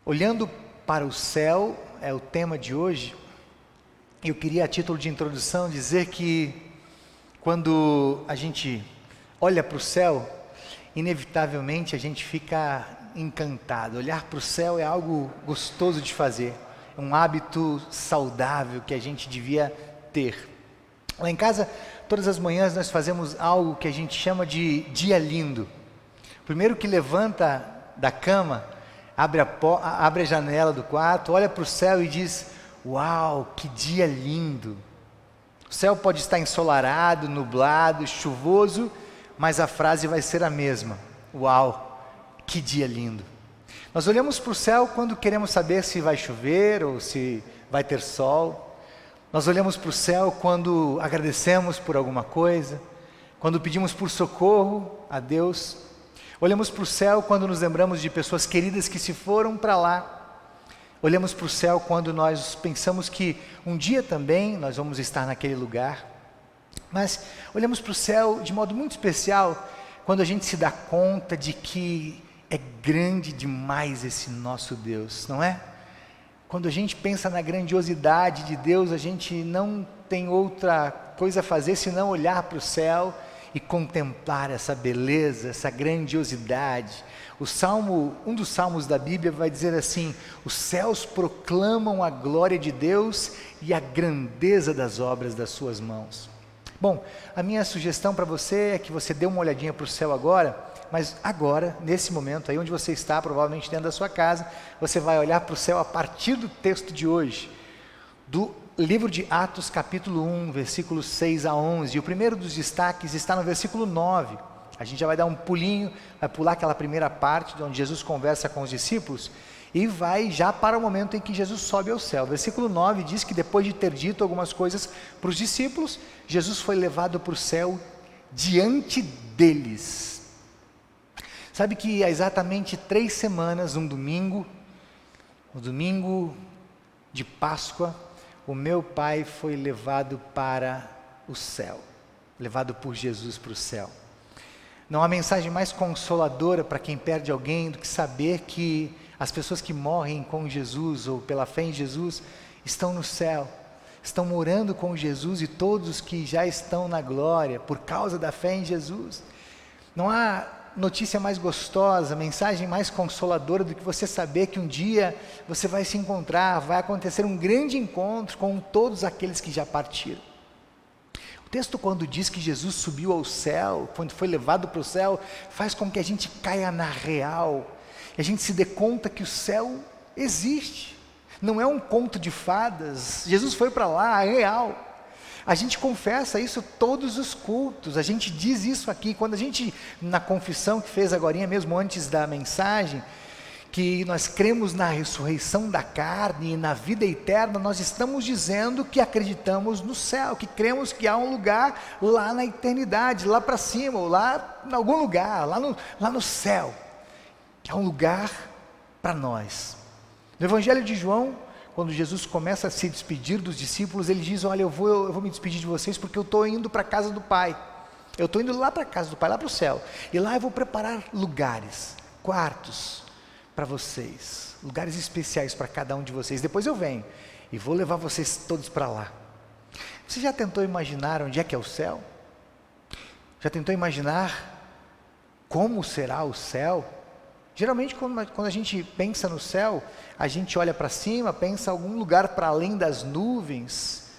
Olhando para o céu é o tema de hoje. Eu queria, a título de introdução, dizer que quando a gente olha para o céu, inevitavelmente a gente fica encantado. Olhar para o céu é algo gostoso de fazer, é um hábito saudável que a gente devia ter. Lá em casa, todas as manhãs nós fazemos algo que a gente chama de dia lindo. Primeiro que levanta da cama, abre a janela do quarto, olha para o céu e diz: uau, que dia lindo. O céu pode estar ensolarado, nublado, chuvoso, mas a frase vai ser a mesma: uau, que dia lindo. Nós olhamos para o céu quando queremos saber se vai chover ou se vai ter sol. Nós olhamos para o céu quando agradecemos por alguma coisa, quando pedimos por socorro a Deus. Olhamos para o céu quando nos lembramos de pessoas queridas que se foram para lá. Olhamos para o céu quando nós pensamos que um dia também nós vamos estar naquele lugar. Mas olhamos para o céu de modo muito especial quando a gente se dá conta de que é grande demais esse nosso Deus, não é? Quando a gente pensa na grandiosidade de Deus, a gente não tem outra coisa a fazer senão olhar para o céu e contemplar essa beleza, essa grandiosidade. Um dos salmos da Bíblia vai dizer assim: os céus proclamam a glória de Deus e a grandeza das obras das suas mãos. Bom, a minha sugestão para você é que você dê uma olhadinha para o céu agora, mas agora, nesse momento aí onde você está, provavelmente dentro da sua casa, você vai olhar para o céu a partir do texto de hoje, do livro de Atos capítulo 1, versículos 6 a 11, e o primeiro dos destaques está no versículo 9, a gente já vai dar um pulinho, vai pular aquela primeira parte, onde Jesus conversa com os discípulos, e vai já para o momento em que Jesus sobe ao céu. O versículo 9 diz que depois de ter dito algumas coisas para os discípulos, Jesus foi levado para o céu diante deles. Sabe que há exatamente 3 semanas, no domingo de Páscoa, o meu pai foi levado para o céu, levado por Jesus para o céu. Não há mensagem mais consoladora para quem perde alguém do que saber que as pessoas que morrem com Jesus ou pela fé em Jesus estão no céu, estão morando com Jesus, e todos que já estão na glória por causa da fé em Jesus. Não há notícia mais gostosa, mensagem mais consoladora do que você saber que um dia você vai se encontrar, vai acontecer um grande encontro com todos aqueles que já partiram. O texto, quando diz que Jesus subiu ao céu, quando foi levado para o céu, faz com que a gente caia na real, e a gente se dê conta que o céu existe, não é um conto de fadas. Jesus foi para lá, é real. A gente confessa isso todos os cultos, a gente diz isso aqui, quando a gente, na confissão que fez agora mesmo antes da mensagem, que nós cremos na ressurreição da carne e na vida eterna, nós estamos dizendo que acreditamos no céu, que cremos que há um lugar lá na eternidade, lá para cima, ou lá em algum lugar, lá no céu, que há um lugar para nós. No Evangelho de João, quando Jesus começa a se despedir dos discípulos, ele diz: olha, eu vou me despedir de vocês porque eu estou indo para a casa do Pai, eu estou indo lá para a casa do Pai, lá para o céu, e lá eu vou preparar lugares, quartos para vocês, lugares especiais para cada um de vocês. Depois eu venho e vou levar vocês todos para lá. Você já tentou imaginar onde é que é o céu? Já tentou imaginar como será o céu? Geralmente quando a gente pensa no céu, a gente olha para cima, pensa em algum lugar para além das nuvens,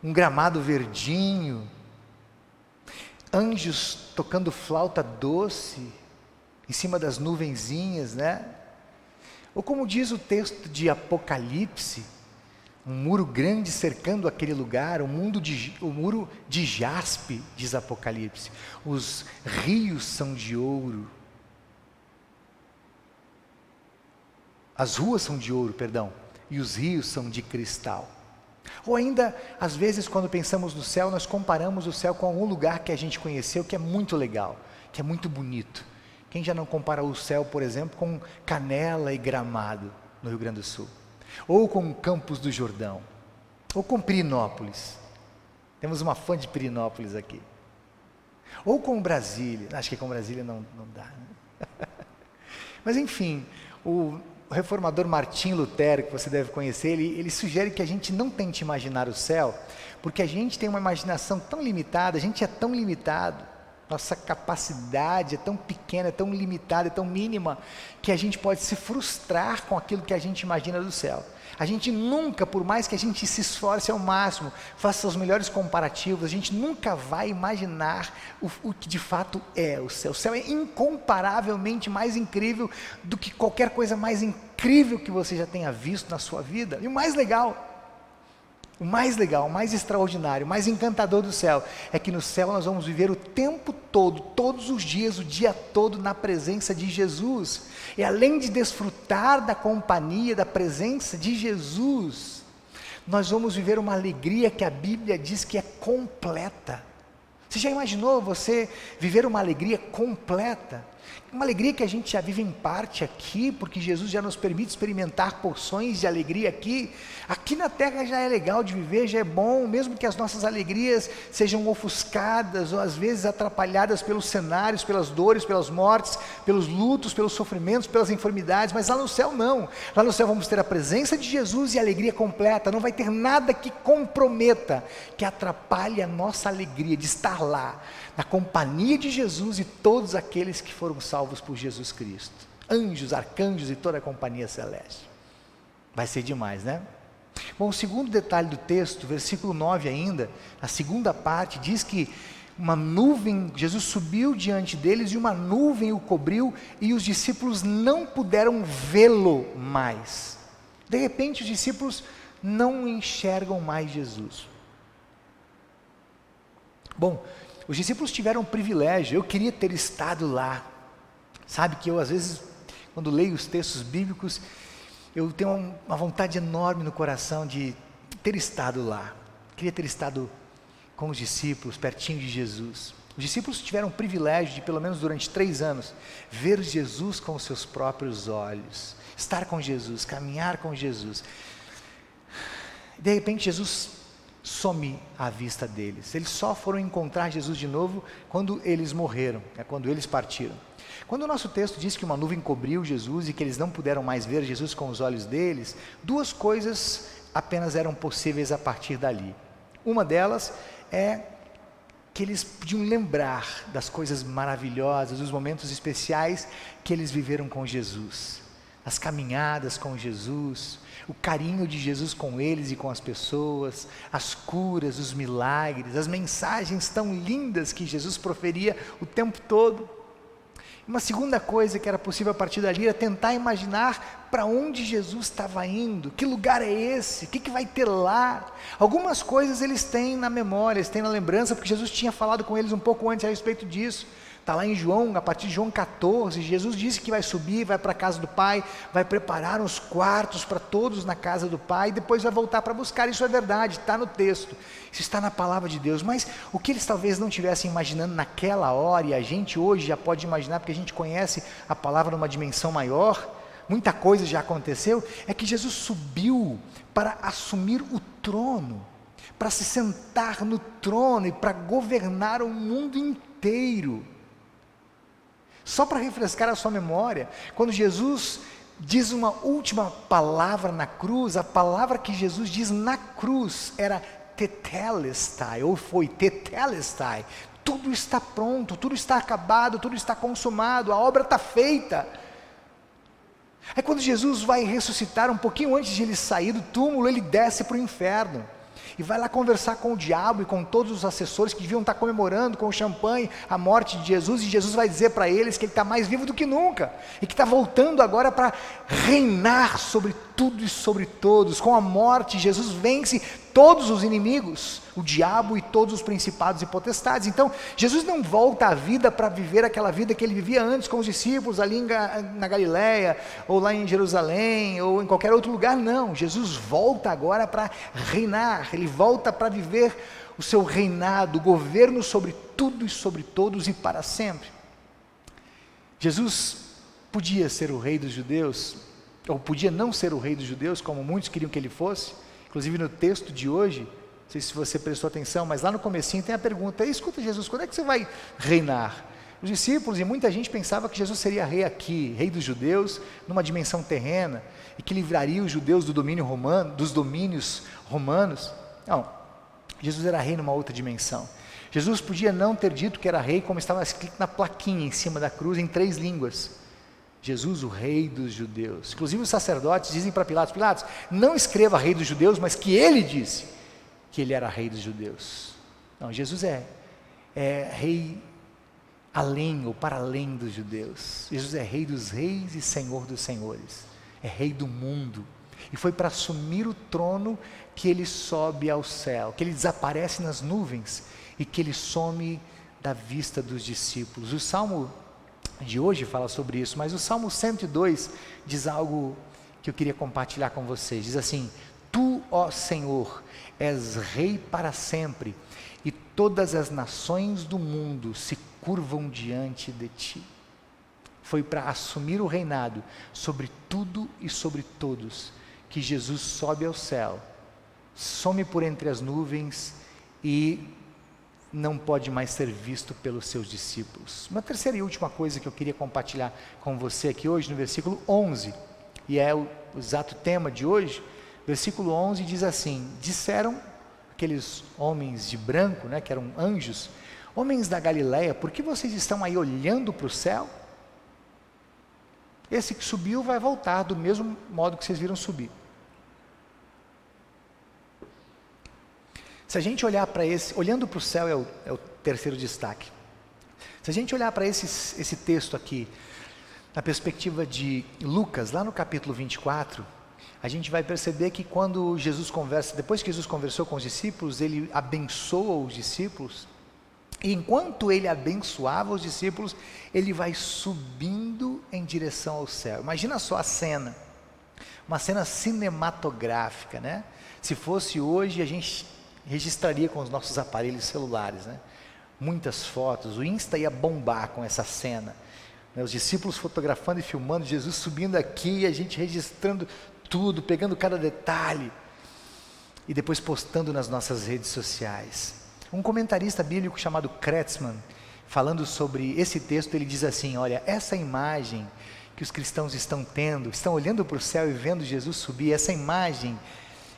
um gramado verdinho, anjos tocando flauta doce em cima das nuvenzinhas, né? Ou como diz o texto de Apocalipse, um muro grande cercando aquele lugar, o muro de jaspe, diz Apocalipse. Os rios são de ouro. As ruas são de ouro, e os rios são de cristal. Ou ainda, às vezes, quando pensamos no céu, nós comparamos o céu com algum lugar que a gente conheceu, que é muito legal, que é muito bonito. Quem já não compara o céu, por exemplo, com Canela e Gramado, no Rio Grande do Sul? Ou com Campos do Jordão? Ou com Pirinópolis? Temos uma fã de Pirinópolis aqui. Ou com Brasília? Acho que com Brasília não dá, né? Mas enfim, o reformador Martim Lutero, que você deve conhecer, ele sugere que a gente não tente imaginar o céu, porque a gente tem uma imaginação tão limitada, a gente é tão limitado, nossa capacidade é tão pequena, é tão limitada, é tão mínima, que a gente pode se frustrar com aquilo que a gente imagina do céu. A gente nunca, por mais que a gente se esforce ao máximo, faça os melhores comparativos, a gente nunca vai imaginar o que de fato é o céu. O céu é incomparavelmente mais incrível do que qualquer coisa mais incrível que você já tenha visto na sua vida. E o mais legal, o mais extraordinário, o mais encantador do céu, é que no céu nós vamos viver o tempo todo, todos os dias, o dia todo na presença de Jesus. E além de desfrutar da companhia, da presença de Jesus, nós vamos viver uma alegria que a Bíblia diz que é completa. Você já imaginou você viver uma alegria completa? Uma alegria que a gente já vive em parte aqui, porque Jesus já nos permite experimentar porções de alegria aqui. Aqui na terra já é legal de viver, já é bom, mesmo que as nossas alegrias sejam ofuscadas ou às vezes atrapalhadas pelos cenários, pelas dores, pelas mortes, pelos lutos, pelos sofrimentos, pelas enfermidades, mas lá no céu não. Lá no céu vamos ter a presença de Jesus e a alegria completa, não vai ter nada que comprometa, que atrapalhe a nossa alegria de estar lá, na companhia de Jesus e todos aqueles que foram salvos por Jesus Cristo, anjos, arcanjos e toda a companhia celeste. Vai ser demais, né? Bom, o segundo detalhe do texto, versículo 9 ainda, a segunda parte, diz que uma nuvem, Jesus subiu diante deles e uma nuvem o cobriu e os discípulos não puderam vê-lo mais. De repente os discípulos não enxergam mais Jesus. Bom, os discípulos tiveram um privilégio, eu queria ter estado lá. Sabe que eu às vezes, quando leio os textos bíblicos, eu tenho uma vontade enorme no coração de ter estado lá. Queria ter estado com os discípulos, pertinho de Jesus. Os discípulos tiveram o privilégio de, pelo menos durante 3 anos, ver Jesus com os seus próprios olhos, estar com Jesus, caminhar com Jesus. De repente Jesus some à vista deles. Eles só foram encontrar Jesus de novo quando eles morreram, quando eles partiram. Quando o nosso texto diz que uma nuvem cobriu Jesus e que eles não puderam mais ver Jesus com os olhos deles, 2 coisas apenas eram possíveis a partir dali. Uma delas é que eles podiam lembrar das coisas maravilhosas, dos momentos especiais que eles viveram com Jesus, as caminhadas com Jesus, o carinho de Jesus com eles e com as pessoas, as curas, os milagres, as mensagens tão lindas que Jesus proferia o tempo todo. Uma segunda coisa que era possível a partir dali era tentar imaginar para onde Jesus estava indo, que lugar é esse, o que vai ter lá. Algumas coisas eles têm na memória, eles têm na lembrança, porque Jesus tinha falado com eles um pouco antes a respeito disso. Está lá em João, a partir de João 14, Jesus disse que vai subir, vai para a casa do Pai, vai preparar uns quartos para todos na casa do Pai, e depois vai voltar para buscar. Isso é verdade, está no texto, isso está na palavra de Deus, mas o que eles talvez não estivessem imaginando naquela hora, e a gente hoje já pode imaginar, porque a gente conhece a palavra numa dimensão maior, muita coisa já aconteceu, é que Jesus subiu para assumir o trono, para se sentar no trono e para governar o mundo inteiro. Só para refrescar a sua memória, quando Jesus diz uma última palavra na cruz, a palavra que Jesus diz na cruz era tetelestai, ou foi tetelestai. Tudo está pronto, tudo está acabado, tudo está consumado, a obra está feita. Aí quando Jesus vai ressuscitar, um pouquinho antes de ele sair do túmulo, ele desce para o inferno. E vai lá conversar com o diabo e com todos os assessores que deviam estar comemorando com o champanhe a morte de Jesus, e Jesus vai dizer para eles que ele está mais vivo do que nunca, e que está voltando agora para reinar sobre tudo e sobre todos. Com a morte, Jesus vence todos os inimigos, o diabo e todos os principados e potestades. Então, Jesus não volta à vida para viver aquela vida que ele vivia antes com os discípulos ali na Galileia, ou lá em Jerusalém, ou em qualquer outro lugar, não. Jesus volta agora para reinar, ele volta para viver o seu reinado, o governo sobre tudo e sobre todos e para sempre. Jesus podia ser o rei dos judeus, ou podia não ser o rei dos judeus, como muitos queriam que ele fosse. Inclusive no texto de hoje, não sei se você prestou atenção, mas lá no comecinho tem a pergunta: escuta Jesus, quando é que você vai reinar? Os discípulos e muita gente pensava que Jesus seria rei aqui, rei dos judeus, numa dimensão terrena, e que livraria os judeus do domínio romano, dos domínios romanos. Não, Jesus era rei numa outra dimensão. Jesus podia não ter dito que era rei, como estava escrito na plaquinha em cima da cruz, em 3 línguas. Jesus, o rei dos judeus. Inclusive os sacerdotes dizem para Pilatos: Pilatos, não escreva rei dos judeus, mas que ele disse que ele era rei dos judeus. Não, Jesus é rei além ou para além dos judeus. Jesus é rei dos reis e senhor dos senhores. É rei do mundo. E foi para assumir o trono que ele sobe ao céu, que ele desaparece nas nuvens e que ele some da vista dos discípulos. O Salmo de hoje fala sobre isso, mas o Salmo 102 diz algo que eu queria compartilhar com vocês. Diz assim: Tu, ó Senhor, és rei para sempre, e todas as nações do mundo se curvam diante de ti. Foi para assumir o reinado sobre tudo e sobre todos que Jesus sobe ao céu, some por entre as nuvens e não pode mais ser visto pelos seus discípulos. Uma terceira e última coisa que eu queria compartilhar com você aqui hoje, no versículo 11, e é o exato tema de hoje. Versículo 11 diz assim: disseram aqueles homens de branco, que eram anjos: homens da Galileia, por que vocês estão aí olhando para o céu? Esse que subiu vai voltar do mesmo modo que vocês viram subir. Se a gente olhar para olhando para o céu é o terceiro destaque. Se a gente olhar para esse texto aqui, na perspectiva de Lucas, lá no capítulo 24, a gente vai perceber que quando Jesus conversa, depois que Jesus conversou com os discípulos, ele abençoa os discípulos, e enquanto ele abençoava os discípulos, ele vai subindo em direção ao céu. Imagina só a cena, uma cena cinematográfica, Se fosse hoje, a gente registraria com os nossos aparelhos celulares, muitas fotos, o Insta ia bombar com essa cena, os discípulos fotografando e filmando, Jesus subindo aqui, a gente registrando tudo, pegando cada detalhe, e depois postando nas nossas redes sociais. Um comentarista bíblico chamado Kretzmann, falando sobre esse texto, ele diz assim: olha, essa imagem que os cristãos estão tendo, estão olhando para o céu e vendo Jesus subir, essa imagem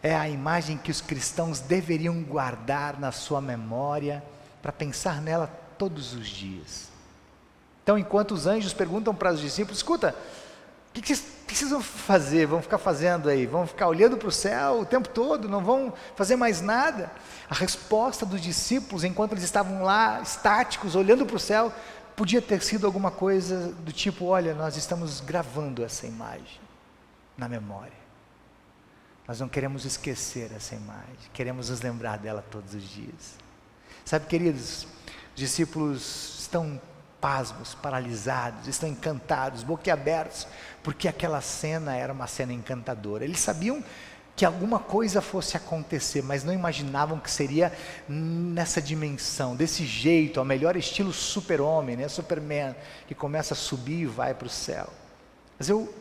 é a imagem que os cristãos deveriam guardar na sua memória, para pensar nela todos os dias. Então, enquanto os anjos perguntam para os discípulos: escuta, o que vocês vão fazer? Vão ficar fazendo aí? Vão ficar olhando para o céu o tempo todo? Não vão fazer mais nada? A resposta dos discípulos, enquanto eles estavam lá, estáticos, olhando para o céu, podia ter sido alguma coisa do tipo: olha, nós estamos gravando essa imagem na memória. Nós não queremos esquecer essa imagem, queremos nos lembrar dela todos os dias. Sabe, queridos, os discípulos estão pasmos, paralisados, estão encantados, boquiabertos, porque aquela cena era uma cena encantadora. Eles sabiam que alguma coisa fosse acontecer, mas não imaginavam que seria nessa dimensão, desse jeito, ao melhor estilo super-homem, Superman, que começa a subir e vai para o céu. Mas eu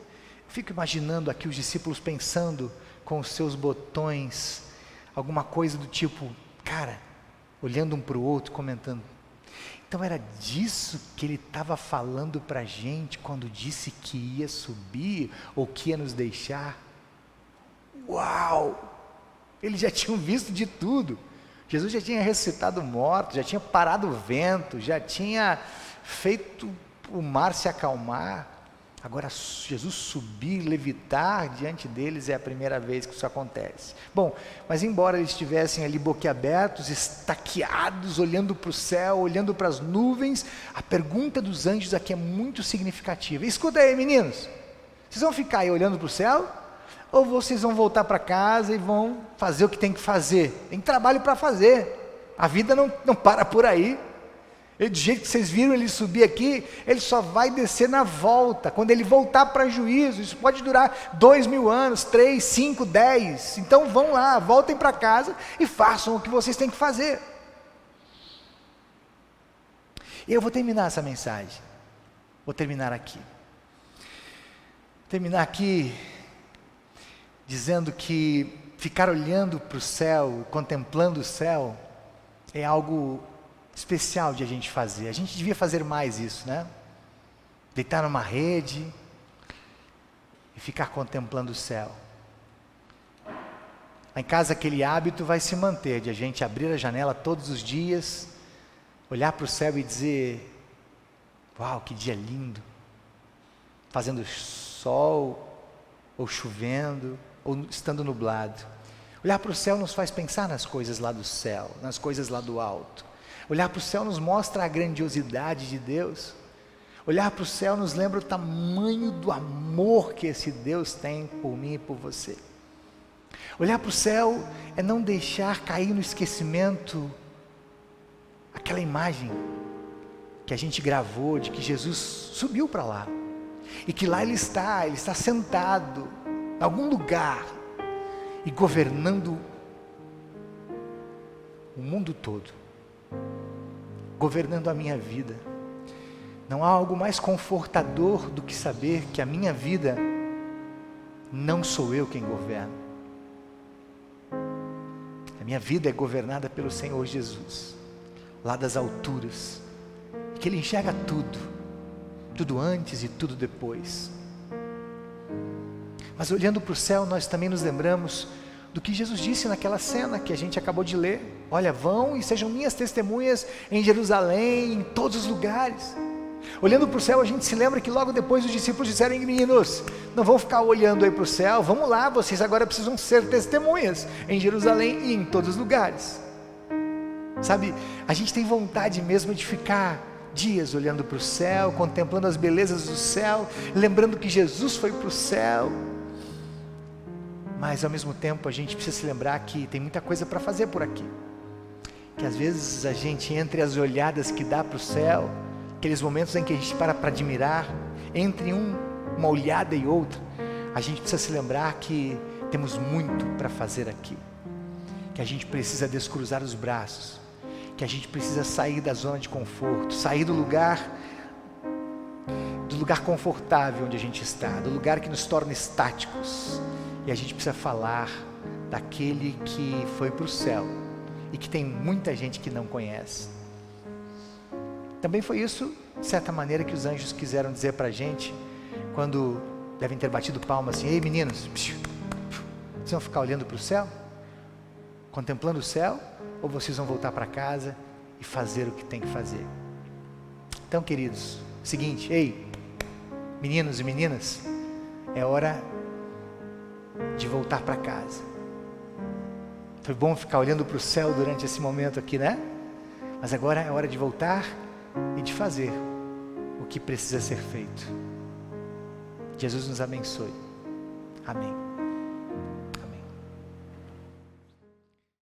fico imaginando aqui os discípulos pensando com os seus botões, alguma coisa do tipo, cara, olhando um para o outro, comentando: então era disso que ele estava falando para a gente, quando disse que ia subir, ou que ia nos deixar? Uau! Eles já tinham visto de tudo. Jesus já tinha ressuscitado mortos, já tinha parado o vento, já tinha feito o mar se acalmar. Agora Jesus subir, levitar diante deles é a primeira vez que isso acontece. Bom, mas embora eles estivessem ali boquiabertos, estaqueados, olhando para o céu, olhando para as nuvens, a pergunta dos anjos aqui é muito significativa. Escuta aí, meninos, vocês vão ficar aí olhando para o céu? Ou vocês vão voltar para casa e vão fazer o que tem que fazer? Tem trabalho para fazer, a vida não para por aí. Do jeito que vocês viram ele subir aqui, ele só vai descer na volta, quando ele voltar para juízo. Isso pode durar 2000 anos, 3, 5, 10, então vão lá, voltem para casa e façam o que vocês têm que fazer. E eu vou terminar essa mensagem, vou terminar aqui dizendo que ficar olhando para o céu, contemplando o céu, é algo especial de a gente fazer. A gente devia fazer mais isso, né? Deitar numa rede e ficar contemplando o céu. Lá em casa aquele hábito vai se manter, de a gente abrir a janela todos os dias, olhar para o céu e dizer: uau, que dia lindo, fazendo sol, ou chovendo, ou estando nublado. Olhar para o céu nos faz pensar nas coisas lá do céu, nas coisas lá do alto. Olhar para o céu nos mostra a grandiosidade de Deus. Olhar para o céu nos lembra o tamanho do amor que esse Deus tem por mim e por você. Olhar para o céu é não deixar cair no esquecimento aquela imagem que a gente gravou de que Jesus subiu para lá. E que lá Ele está sentado em algum lugar e governando o mundo todo, governando a minha vida. Não há algo mais confortador do que saber que a minha vida não sou eu quem governa. A minha vida é governada pelo Senhor Jesus, lá das alturas, que Ele enxerga tudo, tudo antes e tudo depois. Mas olhando para o céu, nós também nos lembramos do que Jesus disse naquela cena que a gente acabou de ler. Olha, vão e sejam minhas testemunhas em Jerusalém, em todos os lugares. Olhando para o céu, a gente se lembra que logo depois os discípulos disseram: meninos, não vão ficar olhando aí para o céu, vamos lá, vocês agora precisam ser testemunhas em Jerusalém e em todos os lugares. Sabe, a gente tem vontade mesmo de ficar dias olhando para o céu, contemplando as belezas do céu, lembrando que Jesus foi para o céu. Mas ao mesmo tempo a gente precisa se lembrar que tem muita coisa para fazer por aqui, que às vezes a gente, entre as olhadas que dá para o céu, aqueles momentos em que a gente para admirar, entre uma olhada e outra, a gente precisa se lembrar que temos muito para fazer aqui, que a gente precisa descruzar os braços, que a gente precisa sair da zona de conforto, sair do lugar confortável onde a gente está, do lugar que nos torna estáticos, e a gente precisa falar daquele que foi para o céu e que tem muita gente que não conhece. Também foi isso, de certa maneira, que os anjos quiseram dizer para a gente, quando devem ter batido palma assim: ei meninos, vocês vão ficar olhando para o céu? Contemplando o céu? Ou vocês vão voltar para casa e fazer o que tem que fazer? Então, queridos, seguinte, ei, meninos e meninas, é hora de voltar para casa. Foi bom ficar olhando para o céu durante esse momento aqui, né? Mas agora é hora de voltar e de fazer o que precisa ser feito. Jesus nos abençoe. Amém.